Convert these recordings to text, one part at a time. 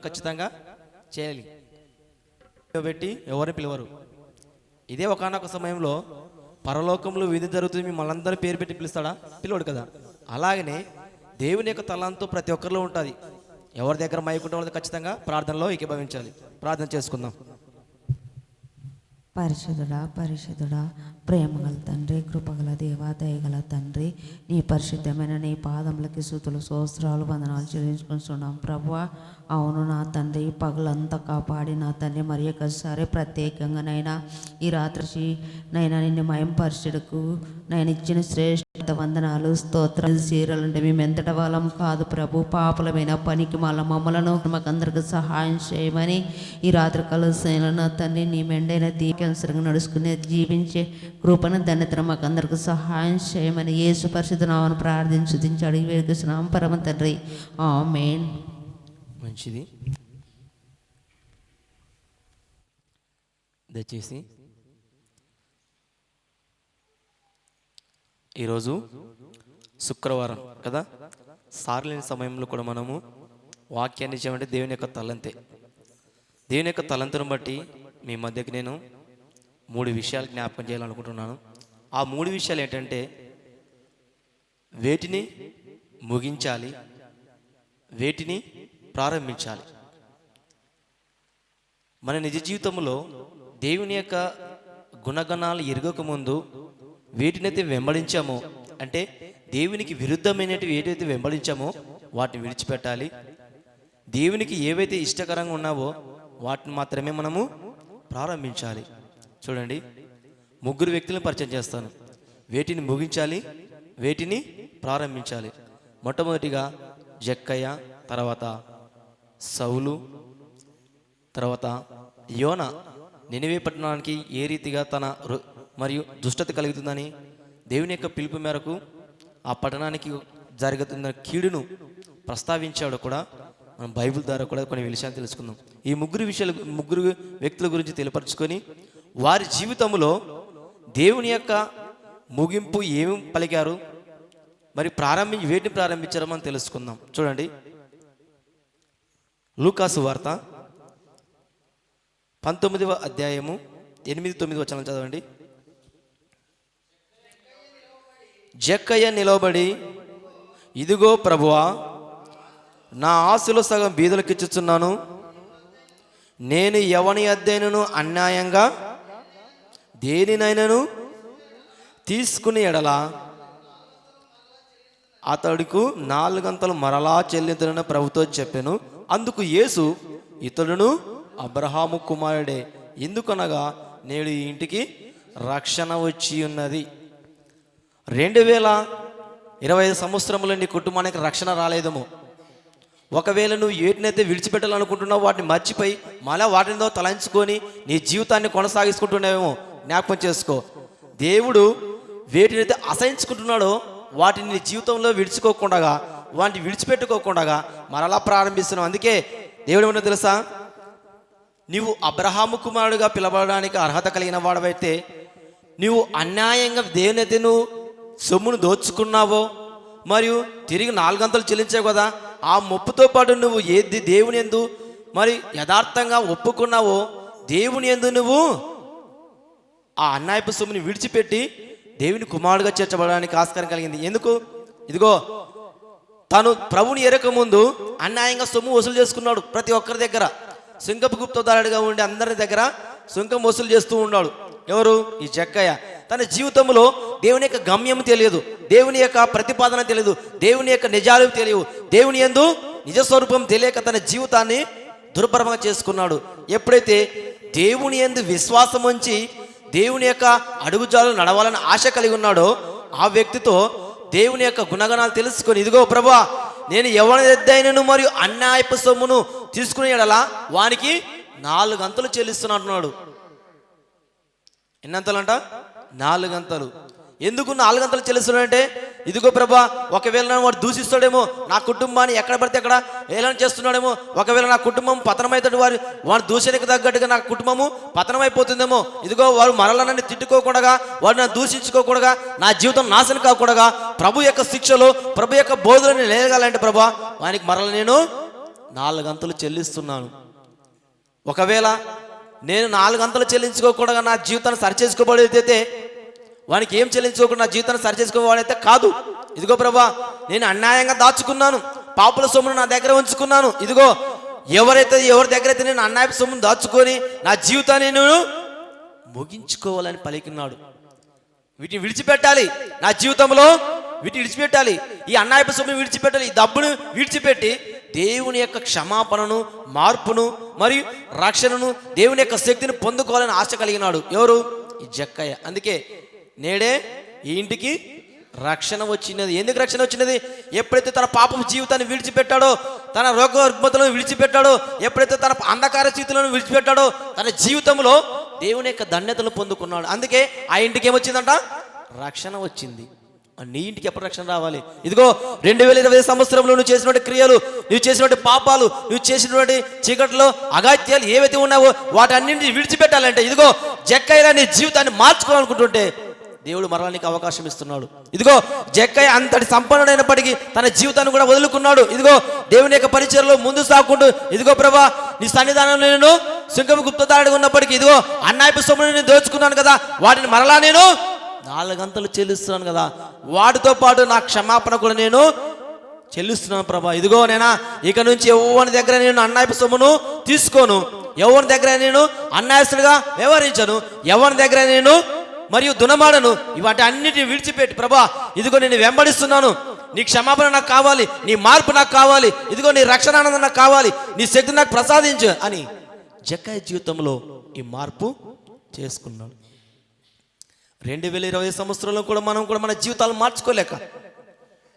ఖచ్చితంగా చేయాలి. పెట్టి ఎవరిని పిలవరు. ఇదే ఒకానొక సమయంలో పరలోకంలో విధి జరుగుతుంది, మిమ్మల్ని అందరూ పేరు పెట్టి పిలుస్తాడా? పిలవడు కదా. అలాగనే దేవుని యొక్క తలంతో ప్రతి ఒక్కరిలో ఉంటుంది. ఎవరి దగ్గర మైకుంటే వాళ్ళది ఖచ్చితంగా ప్రార్థనలో ఏకీభవించాలి. ప్రార్థన చేసుకుందాం. పరిశుద్ధుడా పరిశుద్ధుడా ప్రేమగల తండ్రి, కృపగల దేవా, దయగల తండ్రి, నీ పరిశుద్ధమైన నీ పాదములకి స్తుతులు స్తోత్రాలు వందనాలు చెల్లించుకుంటున్నాం ప్రభువా. అవును నా తండ్రి, పగలంతా కాపాడి నా తండ్రి మరి ఒకసారి ప్రత్యేకంగా నైనా ఈ రాత్రి నైనా నిన్ను మయంపరచుటకు నేను ఇచ్చిన శ్రేష్ఠ వందనాలు స్తోత్రాలు చీరలంటే మేము ఎంతటి వాళ్ళం కాదు ప్రభు, పాపలమైన పనికి మమ్మలను మాకందరికి సహాయం చేయమని ఈ రాత్రి కలుసైన నా తండ్రి నీ మెండైన దీకెన్సరంగా నడుచుకునే జీవించే కృపను ధన్యతను మాకందరికి సహాయం చేయమని యేసు పరిశుద్ధ నామమున ప్రార్థించి అడిగి వేడుకొస్తున్నాం పరమ తండ్రి, ఆమేన్. మంచిది. దయచేసి ఈరోజు శుక్రవారం కదా, సార్లేని సమయంలో కూడా మనము వాక్యాన్ని చేయమంటే దేవుని యొక్క తలంతే. దేవుని యొక్క తలంతును బట్టి మీ మధ్యకి నేను 3 విషయాలు జ్ఞాపకం చేయాలనుకుంటున్నాను. ఆ 3 విషయాలు ఏంటంటే, వేటిని ముగించాలి, వేటిని ప్రారంభించాలి. మన నిజ జీవితంలో దేవుని యొక్క గుణగణాలు ఎరగకముందు వేటినైతే వెంబడించామో, అంటే దేవునికి విరుద్ధమైనవి ఏదైతే వెంబడించామో వాటిని విడిచిపెట్టాలి. దేవునికి ఏవైతే ఇష్టకరంగా ఉన్నావో వాటిని మాత్రమే మనము ప్రారంభించాలి. చూడండి, 3 వ్యక్తులను పరిచయం చేస్తాను. వేటిని ముగించాలి, వేటిని ప్రారంభించాలి. మొట్టమొదటిగా జక్కయ్య, తర్వాత సౌలు, తర్వాత యోన. నినివే పట్టణానికి ఏ రీతిగా తన మరియు దుష్టత కలుగుతుందని దేవుని యొక్క పిలుపు మేరకు ఆ పట్టణానికి జరుగుతున్న కీడును ప్రస్తావించాడు కూడా. మనం బైబిల్ ద్వారా కూడా కొన్ని విషయాలు తెలుసుకుందాం. ఈ 3 వ్యక్తుల గురించి తెలియపరచుకొని వారి జీవితంలో దేవుని యొక్క ముగింపు ఏమి పలికారు, మరి వేటిని ప్రారంభించారో మనం తెలుసుకుందాం. చూడండి, లూకాసు వార్త 19వ అధ్యాయము 8-9 వచనాలు చదవండి. జక్కయ్య నిలవబడి, ఇదిగో ప్రభువా, నా ఆశలో సగం బీదలకిచ్చుచున్నాను. నేను ఎవని అద్దెనను అన్యాయంగా దేనినైనాను తీసుకుని ఎడలా అతడుకు 4 అంతలు మరలా చెల్లించునని ప్రభుతో చెప్పాను. అందుకు యేసు, ఇతడును అబ్రహాము కుమారుడే, ఎందుకనగా నేడు ఈ ఇంటికి రక్షణ వచ్చి ఉన్నది. 2025 సంవత్సరంలో నీ కుటుంబానికి రక్షణ రాలేదేమో. ఒకవేళ నువ్వు ఏటినైతే విడిచిపెట్టాలనుకుంటున్నావు వాటిని మర్చిపోయి మళ్ళీ వాటితో తలంచుకొని నీ జీవితాన్ని కొనసాగించుకుంటున్నావేమో. జ్ఞాపకం చేసుకో, దేవుడు వేటినైతే అసహించుకుంటున్నాడో వాటిని నీ జీవితంలో విడిచిపోకుండా, వాటిని విడిచిపెట్టుకోకుండా మరలా ప్రారంభిస్తున్నావు. అందుకే దేవుడు ఏమన్నా తెలుసా, నీవు అబ్రహాము కుమారుడుగా పిలవడానికి అర్హత కలిగిన వాడవైతే, నీవు అన్యాయంగా దేవునైతే నువ్వు సొమ్మును దోచుకున్నావో మరియు తిరిగి 4 అంతలు చెల్లించావు కదా, ఆ మొప్పుతో పాటు నువ్వు ఏది దేవుని యందు మరి యథార్థంగా ఒప్పుకున్నావో దేవుని యందు నువ్వు ఆ అన్యాయపు సొమ్ముని విడిచిపెట్టి దేవుని కుమారుడుగా చేర్చబడడానికి ఆస్కారం కలిగింది. ఎందుకు? ఇదిగో, తను ప్రభుని ఎరక ముందు అన్యాయంగా సొమ్ము వసూలు చేసుకున్నాడు. ప్రతి ఒక్కరి దగ్గర సుంకపు గుప్తదారుడిగా ఉండి అందరి దగ్గర సుంకం వసూలు చేస్తూ ఉన్నాడు. ఎవరు? ఈ జక్కయ్య. తన జీవితంలో దేవుని యొక్క గమ్యం తెలియదు, దేవుని యొక్క ప్రతిపాదన తెలియదు, దేవుని యొక్క నిజాలు తెలియవు, దేవుని యందు నిజస్వరూపం తెలియక తన జీవితాన్ని దుర్భరంగా చేసుకున్నాడు. ఎప్పుడైతే దేవుని యందు విశ్వాసం ఉంచి దేవుని యొక్క అడుగుజాలు నడవాలని ఆశ కలిగి ఉన్నాడో ఆ వ్యక్తితో దేవుని యొక్క గుణగణాలు తెలుసుకొని, ఇదిగో ప్రభువా, నేను ఎవరిదైనను మరియు అన్యాయపు సొమ్మును తీసుకునే ఎడలా వానికి 4 అంతలు చెల్లిస్తున్నట్టున్నాడు. ఎన్నంతలంట? 4 అంతలు. ఎందుకు 4 అంతలు చెల్లిస్తున్నాడంటే, ఇదిగో ప్రభా, ఒకవేళ వాడు దూషిస్తాడేమో, నా కుటుంబాన్ని ఎక్కడ పడితే అక్కడ ఏలన చేస్తున్నాడేమో, ఒకవేళ నా కుటుంబం పతనమవుతాడు, వాడు దూషణకు తగ్గట్టుగా నా కుటుంబము పతనమైపోతుందేమో, ఇదిగో వాడు మరలా నన్ను తిట్టుకోకూడగా, వాడు నన్ను దూషించుకోకూడగా, నా జీవితం నాశనం కాకూడగా, ప్రభు యొక్క శిక్షలో ప్రభు యొక్క బోధనని లేగాలంటే ప్రభా వానికి మరల నేను 4 అంతలు చెల్లిస్తున్నాను. ఒకవేళ నేను 4 అంతలు చెల్లించుకోకుండా నా జీవితాన్ని సరిచేసుకోబడేదైతే వానికి ఏం చెల్లించుకోకుండా నా జీవితాన్ని సరిచేసుకోవాలైతే కాదు. ఇదిగో ప్రభా, నేను అన్యాయంగా దాచుకున్నాను, పాపుల సొమ్మును నా దగ్గర ఉంచుకున్నాను. ఇదిగో ఎవరి దగ్గర అయితే నేను అన్యాయ సొమ్మును దాచుకొని నా జీవితాన్ని నేను ముగించుకోవాలని పలికినాడు. వీటిని విడిచిపెట్టాలి, నా జీవితంలో వీటిని విడిచిపెట్టాలి, ఈ అన్యాయపు సొమ్మును విడిచిపెట్టాలి, ఈ డబ్బును విడిచిపెట్టి దేవుని యొక్క క్షమాపణను, మార్పును మరియు రక్షణను, దేవుని యొక్క శక్తిని పొందుకోవాలని ఆశ కలిగినాడు. ఎవరు? ఈ జక్కయ్య. అందుకే నేడే ఈ ఇంటికి రక్షణ వచ్చినది. ఎందుకు రక్షణ వచ్చినది? ఎప్పుడైతే తన పాపం జీవితాన్ని విడిచిపెట్టాడో, తన రోగ రుగ్మతలను విడిచిపెట్టాడో, ఎప్పుడైతే తన అంధకార స్థితులను విడిచిపెట్టాడో, తన జీవితంలో దేవుని యొక్క ధన్యతలు పొందుకున్నాడు. అందుకే ఆ ఇంటికి ఏమొచ్చిందంట? రక్షణ వచ్చింది. నీ ఇంటికి ఎప్పుడు రక్షణ రావాలి? ఇదిగో 2020 సంవత్సరంలో నువ్వు చేసినటువంటి క్రియలు, నువ్వు చేసినటువంటి పాపాలు, నువ్వు చేసినటువంటి చీకట్లో అగాత్యాలు ఏవైతే ఉన్నావో వాటన్నింటిని విడిచిపెట్టాలంటే, ఇదిగో జక్కయ్య నీ జీవితాన్ని మార్చుకోవాలనుకుంటుంటే దేవుడు మరలా నీకు అవకాశం ఇస్తున్నాడు. ఇదిగో జక్కయ్య అంతటి సంపన్నుడైనప్పటికీ తన జీవితాన్ని కూడా వదులుకున్నాడు. ఇదిగో దేవుని యొక్క పరిచయలో ముందు సాగుకుంటూ, ఇదిగో ప్రభా, నీ సన్నిధానంలో నేను సింగము గుప్తదాడిగా ఉన్నప్పటికీ ఇదిగో అన్యాయపు సొమ్మును నేను దోచుకున్నాను కదా, వాటిని మరలా నేను 4 అంతలు చెల్లిస్తున్నాను కదా, వాటితో పాటు నా క్షమాపణ కూడా నేను చెల్లిస్తున్నాను ప్రభా. ఇదిగో నేనా ఇక నుంచి ఎవరి దగ్గర నేను అన్యాయపు సొమ్మును తీసుకోను, ఎవరి దగ్గర నేను అన్యాయస్తుడిగా వ్యవహరించను, ఎవరి దగ్గర నేను మరియు దునమాడను. వాటి అన్నిటిని విడిచిపెట్టి ప్రభా, ఇదిగో నేను వెంబడిస్తున్నాను, నీ క్షమాపణ నాకు కావాలి, నీ మార్పు నాకు కావాలి, ఇదిగో నీ రక్షణ ఆనందం నాకు కావాలి, నీ శక్తి నాకు ప్రసాదించు అని జక్కయ్య జీవితంలో ఈ మార్పు చేసుకున్నాడు. 2020 సంవత్సరంలో కూడా మనం మన జీవితాలు మార్చుకోలేక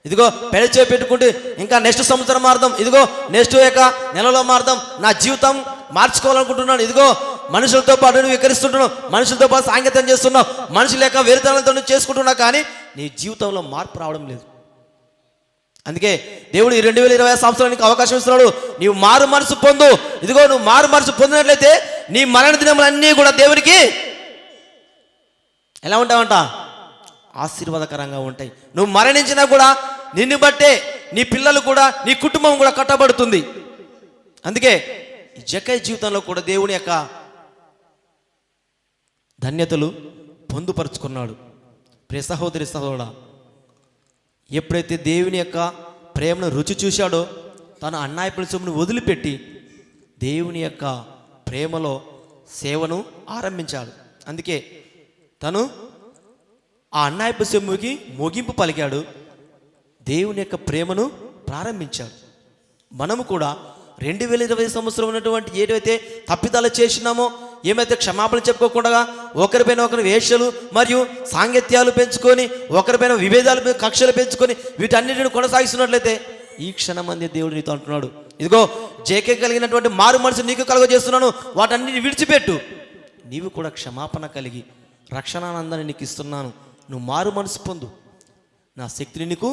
ఇదిగో పెళ్లి పెట్టుకుంటే ఇంకా నెక్స్ట్ సంవత్సరం మారుదాం, ఇదిగో నెక్స్ట్ యొక్క నెలలో మారుదాం, నా జీవితం మార్చుకోవాలనుకుంటున్నాను. ఇదిగో మనుషులతో పాటు నువ్వు వికరిస్తుంటున్నావు, మనుషులతో పాటు సాంగత్యం చేస్తున్నావు, మనుషుల యొక్క వేరుతనాలతో నువ్వు చేసుకుంటున్నావు, కానీ నీ జీవితంలో మార్పు రావడం లేదు. అందుకే దేవుడు ఈ 2020 సంవత్సరానికి అవకాశం ఇస్తున్నాడు. నీవు మారు మనసు పొందు. ఇదిగో నువ్వు మారు మనసు పొందినట్లయితే నీ మరణ దినములన్నీ కూడా దేవునికి ఎలా ఉంటావంట? ఆశీర్వాదకరంగా ఉంటాయి. నువ్వు మరణించినా కూడా నిన్ను బట్టే నీ పిల్లలు కూడా, నీ కుటుంబం కూడా కట్టబడుతుంది. అందుకే ఈ జక్కయ్య జీవితంలో కూడా దేవుని యొక్క ధన్యతలు పొందుపరుచుకున్నాడు. ప్రియ సహోదరి సహోదరుడా, ఎప్పుడైతే దేవుని యొక్క ప్రేమను రుచి చూశాడో తన అన్యాయపు సొమ్మును వదిలిపెట్టి దేవుని యొక్క ప్రేమలో సేవను ఆరంభించాడు. అందుకే తను ఆ అన్యాయపు సొమ్ముకి ముగింపు పలికాడు, దేవుని యొక్క ప్రేమను ప్రారంభించాడు. మనము కూడా 2020 సంవత్సరం ఉన్నటువంటి ఏదైతే తప్పిదాలు చేసినామో, ఏమైతే క్షమాపణ చెప్పుకోకుండా ఒకరిపైన ఒకరి వేషలు మరియు సాంగత్యాలు పెంచుకొని, ఒకరిపైన విభేదాలు కక్షలు పెంచుకొని వీటన్నిటిని కొనసాగిస్తున్నట్లయితే ఈ క్షణం అందే దేవుడు నీతో అంటున్నాడు, ఇదిగో జేకే కలిగినటువంటి మారు మనసు నీకు కలుగజేస్తున్నాను, వాటన్నిటిని విడిచిపెట్టు, నీవు కూడా క్షమాపణ కలిగి రక్షణానందాన్ని నీకు ఇస్తున్నాను, నువ్వు మారు మనసు పొందు, నా శక్తిని నీకు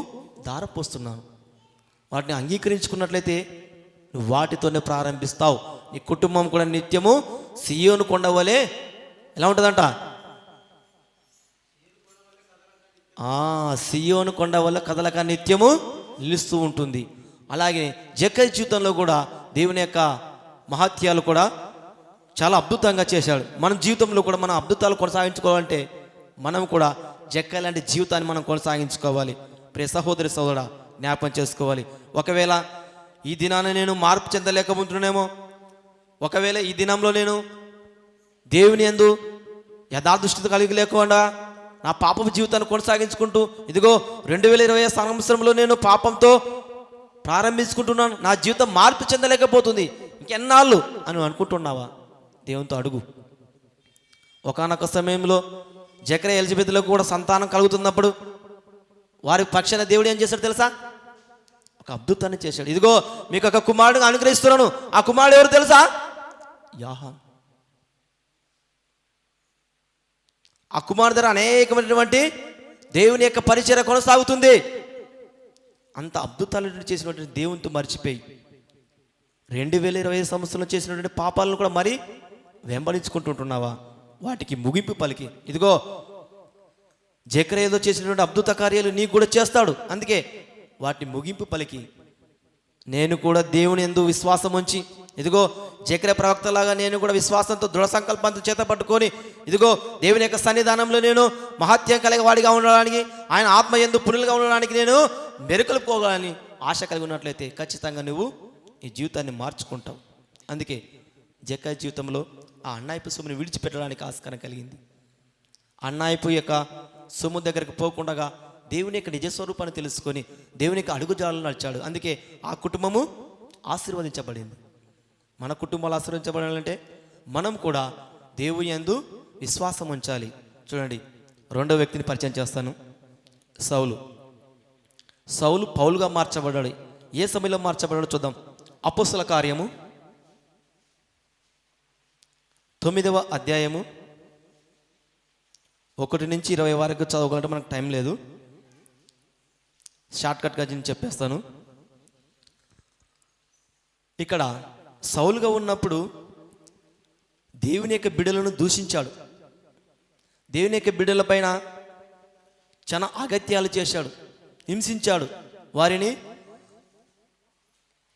దారపోస్తున్నాను. వాటిని అంగీకరించుకున్నట్లయితే నువ్వు వాటితోనే ప్రారంభిస్తావు. నీ కుటుంబం కూడా నిత్యము సియోను కొండ వలె ఎలా ఉంటుందంట? సియోను కొండ వల్ల కదలక నిత్యము నిలుస్తూ ఉంటుంది. అలాగే జక్కయ్య జీవితంలో కూడా దేవుని యొక్క మహత్యాలు కూడా చాలా అద్భుతంగా చేశాడు. మన జీవితంలో కూడా మనం అద్భుతాలు కొనసాగించుకోవాలంటే మనం కూడా జక్కయ్య లాంటి జీవితాన్ని మనం కొనసాగించుకోవాలి. ప్రియ సహోదరి సహోదరుడా, జ్ఞాపకం చేసుకోవాలి. ఒకవేళ ఈ దినాన్ని నేను మార్పు చెందలేకపోతున్నానేమో, ఒకవేళ ఈ దినంలో నేను దేవుని యందు యథార్థదృష్టి కలిగి లేకుండా నా పాపపు జీవితాన్ని కొనసాగించుకుంటూ, ఇదిగో 2020 సంవత్సరంలో నేను పాపంతో ప్రారంభించుకుంటున్నాను, నా జీవితం మార్పు చెందలేకపోతుంది, ఇంకెన్నాళ్ళు అని అనుకుంటున్నావా? దేవునితో అడుగు. ఒకానొక సమయంలో జకరియా ఎలిజబెత్లకు కూడా సంతానం కలుగుతున్నప్పుడు వారి పక్షాన దేవుడు ఏం చేశాడు తెలుసా? ఒక అద్భుతాన్ని చేశాడు. ఇదిగో మీకు ఒక కుమారుడు అనుగ్రహిస్తున్నాను. ఆ కుమారుడు ఎవరు తెలుసా? యాహాన్. ఆ కుమారుడు ద్వారా అనేకమైనటువంటి దేవుని యొక్క పరిచర్య కొనసాగుతుంది. అంత అద్భుతాలు చేసినటువంటి దేవునితో మర్చిపోయి 2020 సంవత్సరంలో చేసినటువంటి పాపాలను కూడా మరి వెంబడించుకుంటుంటున్నావా? వాటికి ముగింపు పలికి, ఇదిగో జకరియా చేసినటువంటి అద్భుత కార్యాలు నీకు కూడా చేస్తాడు. అందుకే వాటిని ముగింపు పలికి నేను కూడా దేవుని యందు విశ్వాసం ఉంచి, ఇదిగో జకర్యా ప్రవక్తలాగా నేను కూడా విశ్వాసంతో దృఢ సంకల్పంతో చేత పట్టుకొని, ఇదిగో దేవుని యొక్క సన్నిధానంలో నేను మహత్యం కలిగే వాడిగా ఉండడానికి, ఆయన ఆత్మ యందు పురులుగా ఉండడానికి నేను మెరుకలు పోగాలని ఆశ కలిగి ఉన్నట్లయితే ఖచ్చితంగా నువ్వు ఈ జీవితాన్ని మార్చుకుంటావు. అందుకే జకర్యా జీవితంలో ఆ అన్నాయపు సొమ్ముని విడిచిపెట్టడానికి ఆస్కారం కలిగింది. అన్నాయపు యొక్క సొమ్ము దగ్గరకు పోకుండా దేవుని యొక్క నిజస్వరూపాన్ని తెలుసుకొని దేవుని యొక్క అడుగుజాడలు నడిచాడు. అందుకే ఆ కుటుంబము ఆశీర్వదించబడింది. మన కుటుంబాలు ఆశీర్వదించబడాలంటే మనం కూడా దేవుని యందు విశ్వాసం ఉంచాలి. చూడండి, రెండో వ్యక్తిని పరిచయం చేస్తాను. సౌలు పౌలుగా మార్చబడ్డాడు. ఏ సమయంలో మార్చబడ్డాడో చూద్దాం. అపోస్తల కార్యము 9వ అధ్యాయము 1 నుంచి 20 వరకు చదవగలంటే మనకు టైం లేదు, షార్ట్కట్గా నేను చెప్పేస్తాను. ఇక్కడ సౌలుగా ఉన్నప్పుడు దేవుని యొక్క బిడ్డలను దూషించాడు. దేవుని యొక్క బిడ్డల పైన చాలా అగత్యాలు చేశాడు, హింసించాడు వారిని.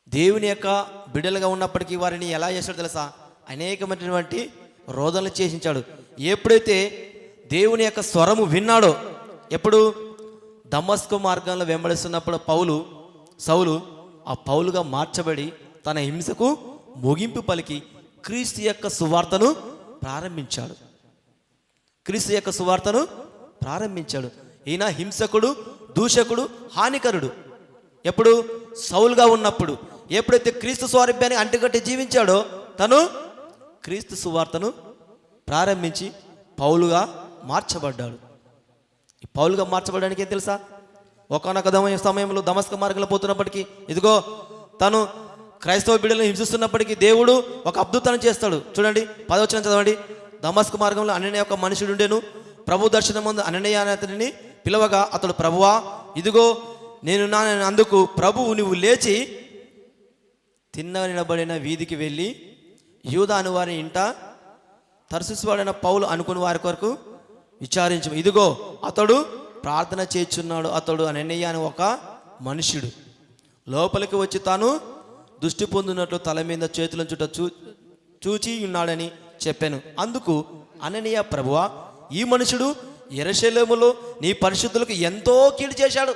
దేవుని యొక్క బిడ్డలుగా ఉన్నప్పటికీ వారిని ఎలా చేశాడు తెలుసా? అనేకమైనటువంటి రోదనలు చేసించాడు. ఎప్పుడైతే దేవుని యొక్క స్వరము విన్నాడో, ఎప్పుడు దమస్కు మార్గంలో వెంబడిస్తున్నప్పుడు సౌలు ఆ పౌలుగా మార్చబడి తన హింసకు ముగింపు పలికి క్రీస్తు యొక్క సువార్తను ప్రారంభించాడు. ఈయన హింసకుడు, దూషకుడు, హానికరుడు. ఎప్పుడు సౌలుగా ఉన్నప్పుడు, ఎప్పుడైతే క్రీస్తు స్వారూప్యాన్ని అంటుకట్టి జీవించాడో తను క్రీస్తు సువార్తను ప్రారంభించి పౌలుగా మార్చబడ్డాడు. ఈ పౌలుగా మార్చబడడానికి ఏం తెలుసా? ఒకానొక సమయంలో దమస్క మార్గంలో పోతున్నప్పటికీ, ఇదిగో తను క్రైస్తవ బిడ్డలను హింసిస్తున్నప్పటికీ దేవుడు ఒక అద్భుతాన్ని చేస్తాడు. చూడండి, 10వ వచనం చదవండి. దమస్క మార్గంలో అననీయ ఒక మనుషుడు ఉండెను. ప్రభు దర్శనం ముందు అననీయ అనే అతనిని పిలవగా అతడు, ప్రభువా, ఇదిగో నేను అందుకు, ప్రభువు నువ్వు లేచి తిన్నగా నిలబడిన వీధికి వెళ్ళి యూదా అను వారి ఇంట తర్సువాడైన పౌలు అనుకుని వారి కొరకు విచారించు. ఇదిగో అతడు ప్రార్థన చేస్తున్నాడు. అతడు అననీయ అని ఒక మనుష్యుడు లోపలికి వచ్చి తాను దృష్టి పొందినట్లు తల మీద చేతులను చుట్ట చూచి ఉన్నాడని చెప్పాను. అందుకు అననీయ, ప్రభువా, ఈ మనుషుడు యెరూషలేములో నీ పరిశుద్ధులకు ఎంతో కీడు చేశాడు.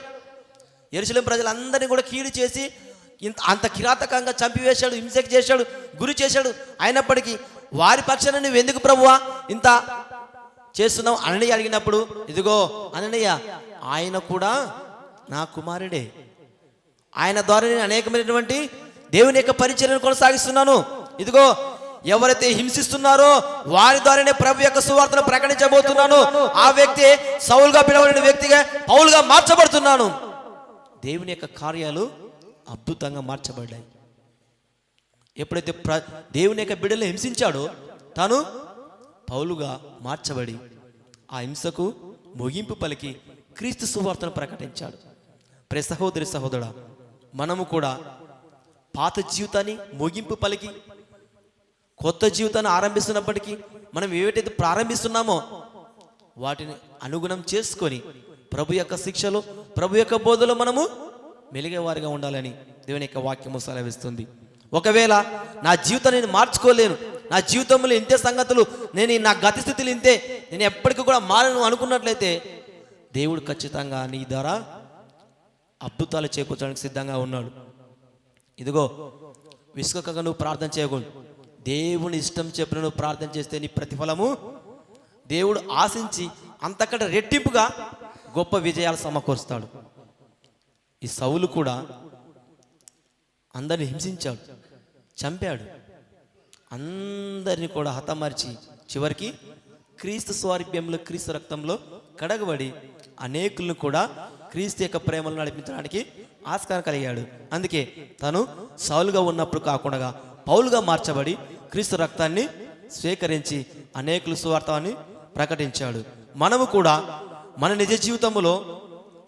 యెరూషలేము ప్రజలందరినీ కూడా కీడు చేసి అంత కిరాతకంగా చంపివేశాడు, హింసకు చేశాడు, గురి చేశాడు. అయినప్పటికీ వారి పక్షాన నువ్వు ఎందుకు ప్రభువా ఇంత చేస్తున్నావు అననీయ అడిగినప్పుడు, ఇదిగో అననీయ, ఆయన కూడా నా కుమారుడే. ఆయన ద్వారా నేను అనేకమైనటువంటి దేవుని యొక్క పరిచర్యను కొనసాగిస్తున్నాను. ఇదిగో ఎవరైతే హింసిస్తున్నారో వారి ద్వారానే ప్రభు యొక్క సువార్తను ప్రకటించబోతున్నాను. ఆ వ్యక్తి సౌలుగా పిలవబడిన వ్యక్తిగా పౌలుగా మార్చబడుతున్నాను. దేవుని యొక్క కార్యాలు అద్భుతంగా మార్చబడ్డాయి. ఎప్పుడైతే దేవుని యొక్క బిడ్డలు హింసించాడో తాను పౌలుగా మార్చబడి ఆ హింసకు ముగింపు పలికి క్రీస్తు సువార్తను ప్రకటించాడు. ప్రియ సహోదరి సహోదరుడా, మనము కూడా పాత జీవితాన్ని ముగింపు పలికి కొత్త జీవితాన్ని ఆరంభిస్తున్నప్పటికీ మనం ఏవైతే ప్రారంభిస్తున్నామో వాటిని అనుగుణం చేసుకొని ప్రభు యొక్క శిక్షలో, ప్రభు యొక్క బోధలో మనము మెలిగేవారిగా ఉండాలని దేవుని యొక్క వాక్యము సెలవిస్తుంది. ఒకవేళ నా జీవితాన్ని నేను మార్చుకోలేను, నా జీవితంలో ఇంతే సంగతులు, నా గతి స్థితులు ఇంతే, నేను ఎప్పటికీ కూడా మారను అనుకున్నట్లయితే దేవుడు ఖచ్చితంగా నీ ద్వారా అద్భుతాలు చేకూర్చడానికి సిద్ధంగా ఉన్నాడు. ఇదిగో విసుకగా నువ్వు ప్రార్థన చేయకూడదు. దేవుని ఇష్టం చెప్పిన నువ్వు ప్రార్థన చేస్తే నీ ప్రతిఫలము దేవుడు ఆశించి అంతకంటే రెట్టింపుగా గొప్ప విజయాలు సమకూరుస్తాడు. ఈ సౌలు కూడా అందరిని హింసించాడు, చంపాడు, అందరినీ కూడా హతమార్చి చివరికి క్రీస్తు స్వారూప్యంలో, క్రీస్తు రక్తంలో కడగబడి అనేకులను కూడా క్రీస్తు యొక్క ప్రేమను నడిపించడానికి ఆస్కారం కలిగాడు. అందుకే తను సౌలుగా ఉన్నప్పుడు కాకుండా పౌలుగా మార్చబడి క్రీస్తు రక్తాన్ని స్వీకరించి అనేకులు సువార్తని ప్రకటించాడు. మనము కూడా మన నిజ జీవితంలో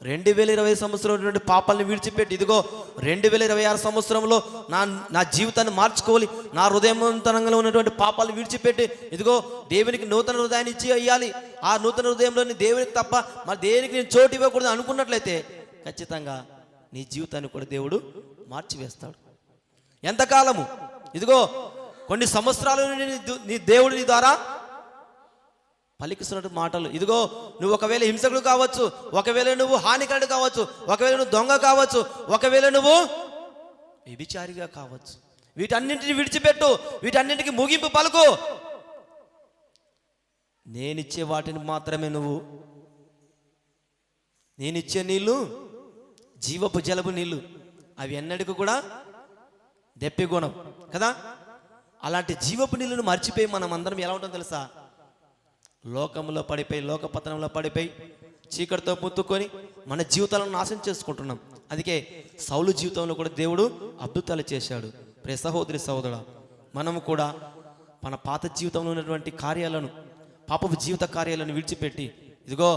2020 సంవత్సరం పాపాలను విడిచిపెట్టి, ఇదిగో 2026 సంవత్సరంలో నా జీవితాన్ని మార్చుకోవాలి, నా హృదయవంతంగా ఉన్నటువంటి పాపాలను విడిచిపెట్టి, ఇదిగో దేవునికి నూతన హృదయాన్ని ఇచ్చి అయ్యాలి, ఆ నూతన హృదయంలోని దేవునికి తప్ప మరి దేనికి నేను చోటు ఇవ్వకూడదు అనుకున్నట్లయితే ఖచ్చితంగా నీ జీవితాన్ని కూడా దేవుడు మార్చివేస్తాడు. ఎంతకాలము? ఇదిగో కొన్ని సంవత్సరాల నుండి నీ దేవుడు నీ ద్వారా పలికిస్తున్నట్టు మాటలు. ఇదిగో నువ్వు ఒకవేళ హింసకుడు కావచ్చు, ఒకవేళ నువ్వు హానికరుడు కావచ్చు, ఒకవేళ నువ్వు దొంగ కావచ్చు, ఒకవేళ నువ్వు వ్యభిచారిగా కావచ్చు, వీటన్నింటిని విడిచిపెట్టు, వీటన్నింటికి ముగింపు పలుకు. నేనిచ్చే వాటిని మాత్రమే నువ్వు. నేనిచ్చే నీళ్ళు జీవపు జలపు నీళ్ళు, అవి ఎన్నటికి కూడా దెప్పి గుణం కదా. అలాంటి జీవపు నీళ్ళను మర్చిపోయి మనం అందరం ఎలా ఉంటాం తెలుసా? లోకంలో పడిపోయి, లోకపతనంలో పడిపోయి, చీకటితో ముత్తుకొని మన జీవితాలను నాశనం చేసుకుంటున్నాం. అందుకే సౌలు జీవితంలో కూడా దేవుడు అద్భుతాలు చేశాడు. ప్రియ సహోదరి సహోదరుడా, మనము కూడా మన పాత జీవితంలో ఉన్నటువంటి కార్యాలను, పాపపు జీవిత కార్యాలను విడిచిపెట్టి, ఇదిగో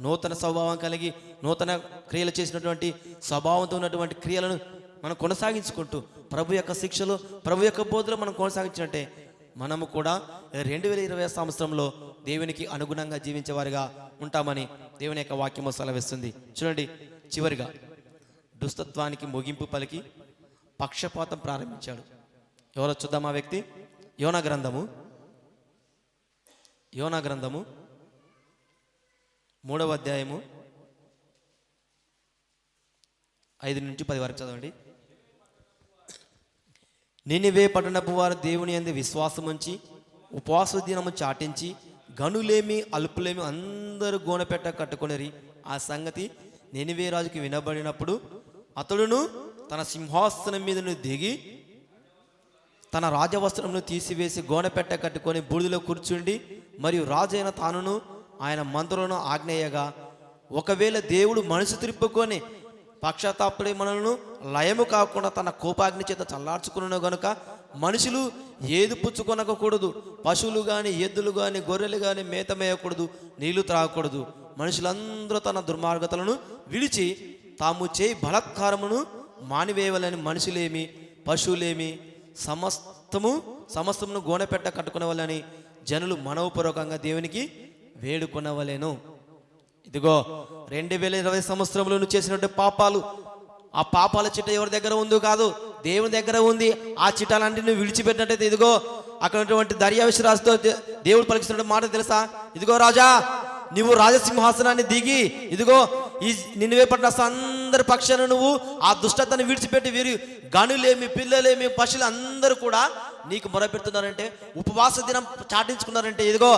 నూతన స్వభావం కలిగి నూతన క్రియలు చేసినటువంటి స్వభావంతో ఉన్నటువంటి క్రియలను మనం కొనసాగించుకుంటూ ప్రభు యొక్క శిక్షలు, ప్రభు యొక్క బోధలు మనం కొనసాగించినట్టే మనము కూడా 2020 సంవత్సరంలో దేవునికి అనుగుణంగా జీవించేవారిగా ఉంటామని దేవుని యొక్క వాక్యము సెలవిస్తుంది. చూడండి, చివరిగా దుస్తత్వానికి ముగింపు పలికి పక్షపాతం ప్రారంభించాడు. ఎవరో చూద్దాం ఆ వ్యక్తి. యోనా గ్రంథము 3వ అధ్యాయము 5 నుంచి 10 వరకు చదవండి. నినివే పట్టణపు వారు దేవుని యందు విశ్వాసం ఉంచి ఉపవాస దినము చాటించి గనులేమి అల్పులేమి అందరూ గోనెపెట్ట కట్టుకొనిరి. ఆ సంగతి నినివే రాజుకి వినబడినప్పుడు అతడును తన సింహాసనం మీదను దిగి తన రాజవస్త్రమును తీసివేసి గోనెపెట్ట కట్టుకొని బూడిదలో కూర్చుండి, మరియు రాజైన తానును ఆయన మంత్రులను ఆజ్ఞేయగా, ఒకవేళ దేవుడు మనసు తిరుపుకొని పక్షతాపుడే మనలను లయము కాకుండా తన కోపాగ్ని చేత చల్లార్చుకున్న గనుక మనుషులు ఏది పుచ్చుకొనకూడదు, పశువులు కానీ ఎద్దులు కానీ గొర్రెలు కానీ మేత మేయకూడదు, నీళ్లు త్రాగకూడదు. మనుషులందరూ తన దుర్మార్గతలను విడిచి తాము చేయి బలాత్కారమును మానివేయవలని మనుషులేమి పశువులేమి సమస్తమును గోనెపెట్ట కట్టుకునేవాళ్ళని జనులు మనవపూర్వకంగా దేవునికి వేడుకొనవలెను. ఇదిగో 2020 సంవత్సరంలో నువ్వు చేసినట్టు పాపాలు, ఆ పాపాల చిట్ట ఎవరి దగ్గర ఉందో కాదు, దేవుని దగ్గర ఉంది. ఆ చిట్టాలంటే నువ్వు విడిచిపెట్టినట్టయితే, ఇదిగో అక్కడ ఉన్నటువంటి దర్యావేష రాజుతో దేవుడు పలికిస్తున్న మాట తెలుసా? ఇదిగో రాజా, నువ్వు రాజసింహాసనాన్ని దిగి, ఇదిగో ఈ నినివే పట్టణ అందరి పక్షాన నువ్వు ఆ దుష్టతను విడిచిపెట్టి, వీరు గనులేమి పిల్లలేమి పశువులు అందరూ కూడా నీకు మొరపెడుతున్నారంటే, ఉపవాస దినం చాటించుకున్నారంటే, ఇదిగో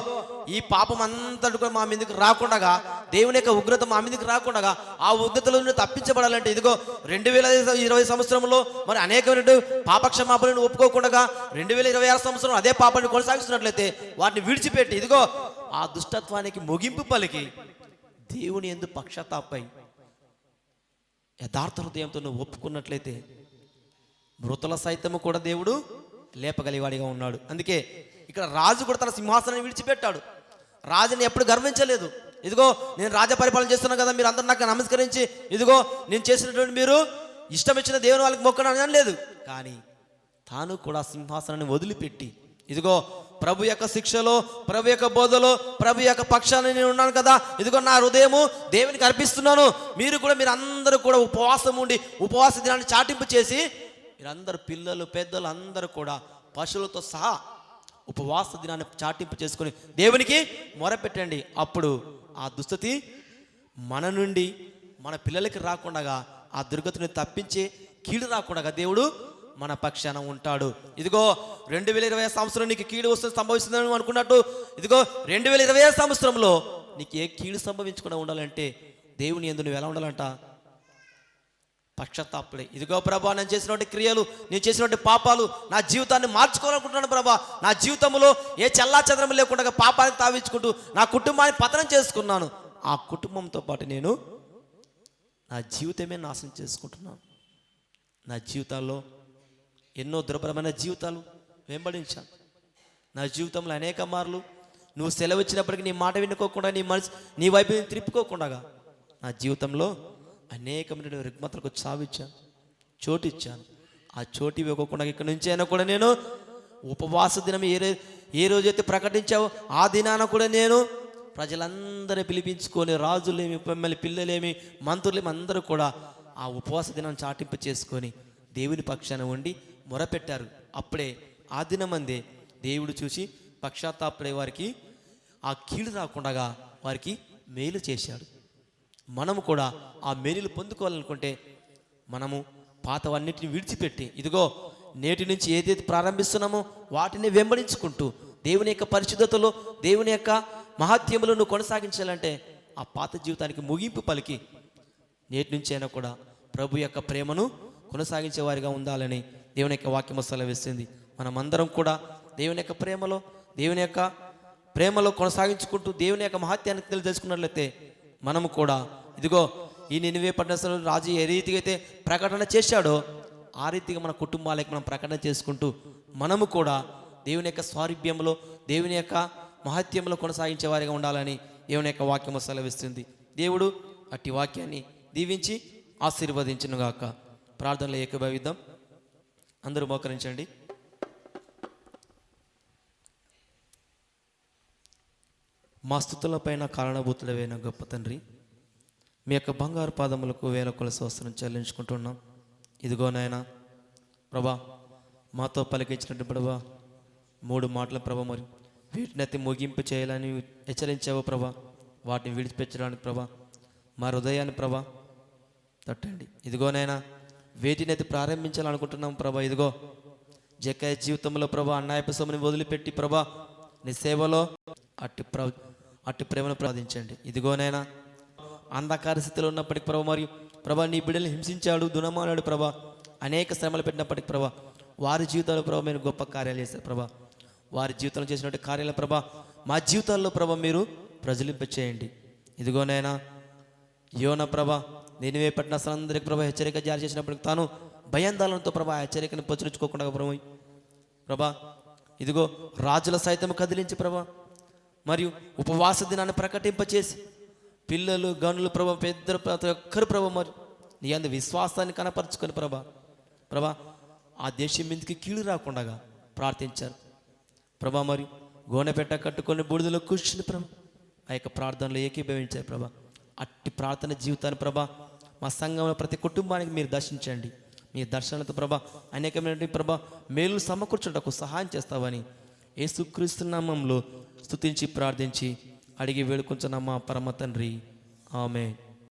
ఈ పాపం అంతటి కూడా మా మీదకి రాకుండా, దేవుని యొక్క ఉగ్రత మా మీదకి రాకుండా, ఆ ఉగ్రతలో నుండి తప్పించబడాలంటే, ఇదిగో 2020 సంవత్సరంలో మరి అనేకమైన పాపక్షమాపణను ఒప్పుకోకుండా 2026 సంవత్సరం అదే పాపాన్ని కొనసాగిస్తున్నట్లయితే వాటిని విడిచిపెట్టి, ఇదిగో ఆ దుష్టత్వానికి ముగింపు పలికి దేవుని యందు పక్షతాపై యథార్థ హృదయంతో నువ్వు ఒప్పుకున్నట్లయితే మృతుల సైతము కూడా దేవుడు లేపగలివాడిగా ఉన్నాడు. అందుకే ఇక్కడ రాజు కూడా తన సింహాసనాన్ని విడిచిపెట్టాడు. రాజుని ఎప్పుడు గర్వించలేదు. ఇదిగో నేను రాజ పరిపాలన చేస్తున్నాను కదా, మీరు అందరూ నాకు నమస్కరించి, ఇదిగో నేను చేసినటువంటి మీరు ఇష్టం ఇచ్చిన దేవుని వాళ్ళకి మొక్కను అనలేదు. కానీ తాను కూడా సింహాసనాన్ని వదిలిపెట్టి, ఇదిగో ప్రభు యొక్క శిక్షలో, ప్రభు యొక్క బోధలో, ప్రభు యొక్క పక్షాన్ని నేను ఉన్నాను కదా, ఇదిగో నా హృదయము దేవునికి అర్పిస్తున్నాను. మీరు అందరూ కూడా ఉపవాసం ఉండి ఉపవాస దినాన్ని చాటింపు చేసి, మీరందరూ పిల్లలు పెద్దలు అందరూ కూడా పశువులతో సహా ఉపవాస దినాన్ని చాటింపు చేసుకొని దేవునికి మొరపెట్టండి. అప్పుడు ఆ దుస్థితి మన నుండి మన పిల్లలకి రాకుండా, ఆ దుర్గతిని తప్పించి కీడు రాకుండా దేవుడు మన పక్షాన ఉంటాడు. ఇదిగో 2020 సంవత్సరం నీకు కీడు వస్తుంది సంభవిస్తుందని అనుకున్నట్టు, ఇదిగో 2020 సంవత్సరంలో నీకు ఏ కీడు సంభవించకుండా ఉండాలంటే దేవుని యందు నువ్వు ఎలా ఉండాలంట? పక్షతాపుడే. ఇదిగో ప్రభా, నేను చేసినటువంటి క్రియలు, నేను చేసినటువంటి పాపాలు, నా జీవితాన్ని మార్చుకోవాలనుకుంటున్నాను ప్రభా. నా జీవితంలో ఏ చల్లాచదరం లేకుండా పాపానికి తావించుకుంటూ నా కుటుంబాన్ని పతనం చేసుకున్నాను. ఆ కుటుంబంతో పాటు నేను నా జీవితమే నాశనం చేసుకుంటున్నాను. నా జీవితాల్లో ఎన్నో దుర్భరమైన జీవితాలు వెంబడించాను. నా జీవితంలో అనేక మార్లు నువ్వు సెలవు ఇచ్చినప్పటికీ నీ మాట వినుకోకుండా, నీ మనసు నీ వైపు తిప్పుకోకుండా నా జీవితంలో అనేకమైన రుగ్మతలకు చావిచ్చాను, చోటు ఇచ్చాను. ఆ చోటు ఇవ్వకుండా ఇక్కడి నుంచి అయినా కూడా నేను ఉపవాస దినం ఏ రోజైతే ప్రకటించావో ఆ దినాన కూడా నేను ప్రజలందరినీ పిలిపించుకొని, రాజులేమి పిల్లలేమి మంత్రులేమి అందరూ కూడా ఆ ఉపవాస దినాన్ని చాటింపు చేసుకొని దేవుని పక్షాన ఉండి మొరపెట్టారు. అప్పుడే ఆ దినమందే దేవుడు చూసి పశ్చాత్తాపడే వారికి ఆ కీడు రాకుండా వారికి మేలు చేశాడు. మనము కూడా ఆ మేలులు పొందుకోవాలనుకుంటే మనము పాతవన్నిటిని విడిచిపెట్టి ఇదిగో నేటి నుంచి ఏదైతే ప్రారంభిస్తున్నామో వాటిని వెంబడించుకుంటూ దేవుని యొక్క పరిశుద్ధతలో దేవుని యొక్క మహాత్యములను కొనసాగించాలంటే ఆ పాత జీవితానికి ముగింపు పలికి నేటి నుంచి అయినా కూడా ప్రభు యొక్క ప్రేమను కొనసాగించే వారిగా ఉండాలని దేవుని యొక్క వాక్యము సెలవిస్తుంది. మనమందరం కూడా దేవుని యొక్క ప్రేమలో కొనసాగించుకుంటూ దేవుని యొక్క మహాత్యాన్ని తెలుసుకున్నట్లయితే మనము కూడా ఇదిగో ఈ నినివే పట్టణంలో రాజు ఏ రీతిగా అయితే ప్రకటన చేశాడో ఆ రీతిగా మన కుటుంబాలకు మనం ప్రకటన చేసుకుంటూ మనము కూడా దేవుని యొక్క స్వారూప్యంలో దేవుని యొక్క మహత్యంలో కొనసాగించే వారిగా ఉండాలని దేవుని యొక్క వాక్యము సెలవిస్తుంది. దేవుడు అట్టి వాక్యాన్ని దీవించి ఆశీర్వదించునుగాక. ప్రార్థనలో ఏకీభవిద్దాం. అందరూ మోకరించండి. మా స్తుతులపైన కారణభూతులవైన గొప్ప తండ్రి, మీ యొక్క బంగారు పాదములకు వేల కొలసి వస్త్రం చెల్లించుకుంటున్నాం. ఇదిగో నాయనా ప్రభా, మాతో పలికించినట్టు ప్రభా 3 మాటల ప్రభా, మరి వీటినైతే ముగింపు చేయాలని హెచ్చరించావు ప్రభా. వాటిని విడిచిపెట్టడానికి ప్రభా మా హృదయాన్ని ప్రభా తట్టండి. ఇదిగోనైనా వేటినైతే ప్రారంభించాలనుకుంటున్నాం ప్రభా. ఇదిగో జక్కయ్య జీవితంలో ప్రభా అన్యాయపు సొమ్ముని వదిలిపెట్టి ప్రభా నీ సేవలో అట్టి ప్రేమను ప్రార్థించండి. ఇదిగోనైనా అంధకార స్థితిలో ఉన్నప్పటికీ ప్రభా, మరియు ప్రభా నీ బిడ్డలు హింసించాడు, దునమానాడు ప్రభా, అనేక శ్రమలు పెట్టినప్పటికీ ప్రభా వారి జీవితాల్లో ప్రభా మీరు గొప్ప కార్యాలు చేశారు ప్రభా. వారి జీవితంలో చేసినట్టు కార్యాల ప్రభా మా జీవితాల్లో ప్రభా మీరు ప్రజలింపచేయండి. ఇదిగోనైనా యోన ప్రభా నినివే పట్టణస్థులందరికీ ప్రభా హెచ్చరిక జారీ చేసినప్పటికి తాను భయాందోళనతో ప్రభా హెచ్చరికను ప్రచురించుకోకుండా ప్రభా ఇదిగో రాజుల సైతం కదిలించి ప్రభా మరియు ఉపవాస దినాన్ని ప్రకటింపచేసి పిల్లలు గనులు ప్రభా పెద్ద ప్రతి ఒక్కరు ప్రభా మరి నీ అందు విశ్వాసాన్ని కనపరుచుకొని ప్రభా ఆ దేశం మీదకి కీడు రాకుండా ప్రార్థించారు ప్రభా. మరి గోనెపెట్ట కట్టుకొని బూడిదలో కూర్చుని ప్రభా ఆ యొక్క ప్రార్థనలో ఏకీభవించారు ప్రభా. అట్టి ప్రార్థన జీవితాన్ని ప్రభా మా సంఘంలో ప్రతి కుటుంబానికి మీరు దర్శించండి. మీ దర్శనంతో ప్రభా అనేకమైన ప్రభా మేలు సమకూర్చుటకు సహాయం చేస్తావని యేసుక్రీస్తు నామములో స్తుతించి ప్రార్థించి అడిగి వేడుకొంచున్నాం మా పరమ తండ్రి. ఆమేన్.